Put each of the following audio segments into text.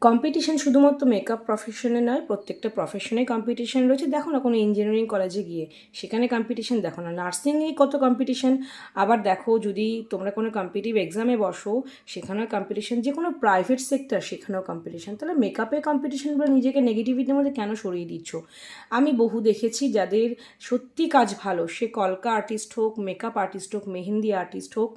Competition শুধুমাত্র makeup প্রফেশনে নয়, প্রত্যেকটা প্রফেশনে কম্পিটিশন রয়েছে। দেখো না কোনো ইঞ্জিনিয়ারিং কলেজে গিয়ে সেখানে কম্পিটিশন দেখো না, নার্সিংয়েই কত কম্পিটিশন। আবার দেখো যদি তোমরা কোনো কম্পিটিটিভ এক্সামে বসো সেখানেও কম্পিটিশন, যে কোনো প্রাইভেট সেক্টর সেখানেও কম্পিটিশন। তাহলে মেকআপে কম্পিটিশনগুলো নিজেকে নেগেটিভিটির মধ্যে কেন সরিয়ে দিচ্ছ? আমি বহু দেখেছি যাদের সত্যি কাজ ভালো, সে কলকা আর্টিস্ট হোক, মেকআপ আর্টিস্ট হোক, মেহেন্দি আর্টিস্ট হোক,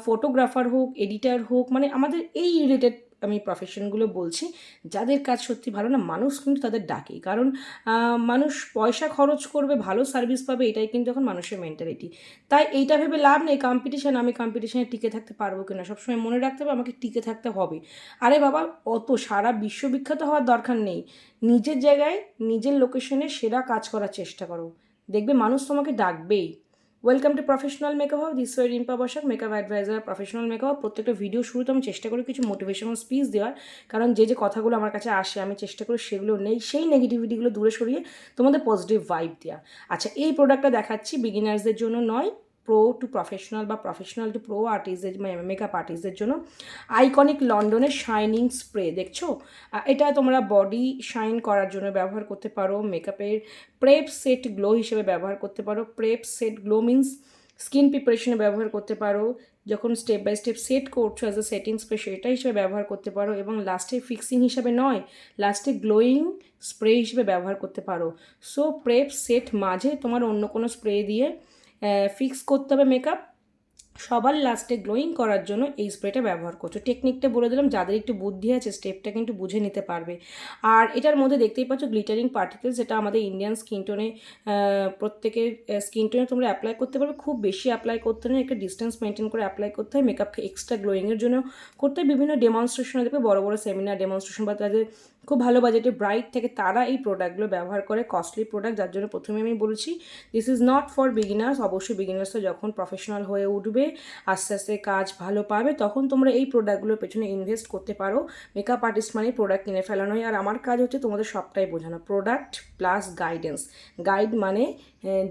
ফটোগ্রাফার হোক, এডিটার হোক, মানে আমাদের এই রিলেটেড আমি প্রফেশনগুলো বলছি, যাদের কাজ সত্যি ভালো না, মানুষ কিন্তু তাদের ডাকে। কারণ মানুষ পয়সা খরচ করবে, ভালো সার্ভিস পাবে, এটাই কিন্তু এখন মানুষের মেন্টালিটি। তাই এইটা ভেবে লাভ নেই কম্পিটিশান, আমি কম্পিটিশানে টিকে থাকতে পারবো কিনা। সবসময় মনে রাখতে হবে আমাকে টিকে থাকতে হবে। আরে বাবা, অত সারা বিশ্ববিখ্যাত হওয়ার দরকার নেই। নিজের জায়গায়, নিজের লোকেশনে সেরা কাজ করার চেষ্টা করো, দেখবে মানুষ তোমাকে ডাকবেই। Welcome to professional makeup hub, this way Rimpa Basak, makeup adviser, professional makeup. প্রত্যেকটা ভিডিও শুরুতে আমি চেষ্টা করি কিছু মোটিভেশনাল স্পিচ দেওয়ার, কারণ যে যে কথাগুলো আমার কাছে আসে আমি চেষ্টা করি সেগুলো নেই, সেই নেগেটিভিটিগুলো দূরে সরিয়ে তোমাদের পজিটিভ ভাইব দেওয়া। আচ্ছা, এই প্রোডাক্টটা দেখাচ্ছি বিগিনার্সদের জন্য নয়, প্রো টু প্রফেশনাল বা প্রফেশনাল টু প্রো আর্টিস্টদের, মেকআপ আর্টিস্টদের জন্য। আইকনিক লন্ডনের শাইনিং স্প্রে দেখছো, এটা তোমরা বডি শাইন করার জন্য ব্যবহার করতে পারো, মেকআপের প্রেপ সেট গ্লো হিসেবে ব্যবহার করতে পারো। Prep set glow means skin প্রিপারেশনে ব্যবহার করতে পারো, যখন স্টেপ বাই স্টেপ সেট করছো অ্যাজ আ সেটিং স্প্রে সেটা হিসেবে ব্যবহার করতে পারো, এবং লাস্টে ফিক্সিং হিসাবে নয়, লাস্টে গ্লোয়িং স্প্রে হিসেবে ব্যবহার করতে পারো। সো প্রেপ সেট মাঝে তোমার অন্য কোনো স্প্রে দিয়ে ফিক্স করতে হবে মেকআপ, সবার লাস্টে গ্লোয়িং করার জন্য এই স্প্রেটা ব্যবহার করছো। টেকনিকটা বলে দিলাম, যাদের একটু বুদ্ধি আছে স্টেপটা কিন্তু বুঝে নিতে পারবে। আর এটার মধ্যে দেখতেই পাচ্ছ গ্লিটারিং পার্টিকেলস, যেটা আমাদের ইন্ডিয়ান স্কিন টোনে, প্রত্যেকের স্কিন টোনে তোমরা অ্যাপ্লাই করতে পারবে। খুব বেশি অ্যাপ্লাই করতে নেই, একটা ডিস্টেন্স মেনটেন করে অ্যাপ্লাই করতে হয়। মেকআপকে এক্সট্রা গ্লোয়িংয়ের জন্য করতে হয়। বিভিন্ন ডেমনস্ট্রেশনে দেখবে, বড় বড় সেমিনার ডেমনস্ট্রেশন বা তাদের খুব ভালো বাজেটে ব্রাইট থেকে তারা এই প্রোডাক্টগুলো ব্যবহার করে, কস্টলি প্রোডাক্ট, যার জন্য প্রথমে আমি বলছি this is not for beginners. অবশ্যই বিগিনার্সরা যখন প্রফেশনাল হয়ে উঠবে, আস্তে আস্তে কাজ ভালো পাবে, তখন তোমরা এই প্রোডাক্টগুলোর পেছনে ইনভেস্ট করতে পারো। মেকআপ আর্টিস্ট মানে প্রোডাক্ট কিনে ফেলানোই, আর আমার কাজ হচ্ছে তোমাদের সবটাই বোঝানো, প্রোডাক্ট প্লাস গাইডেন্স। গাইড মানে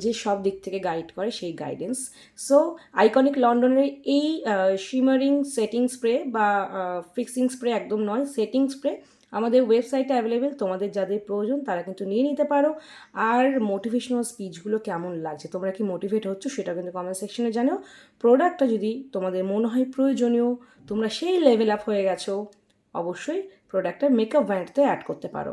যে সব দিক থেকে গাইড করে, সেই গাইডেন্স। সো আইকনিক লন্ডনের এই শিমারিং সেটিং স্প্রে বা ফিক্সিং স্প্রে একদম নয়, সেটিং স্প্রে আমাদের ওয়েবসাইটে অ্যাভেলেবেল। তোমাদের যাদের প্রয়োজন তারা কিন্তু নিয়ে নিতে পারো। আর মোটিভেশনাল স্পিচগুলো কেমন লাগছে, তোমরা কি মোটিভেট হচ্ছ, সেটা কিন্তু কমেন্ট সেকশনে জানাও। প্রোডাক্টটা যদি তোমাদের মনে হয় প্রয়োজনীয়, তোমরা সেই লেভেল আপ হয়ে গেছো, অবশ্যই প্রোডাক্টটা মেকআপ ব্র্যান্ডতে অ্যাড করতে পারো।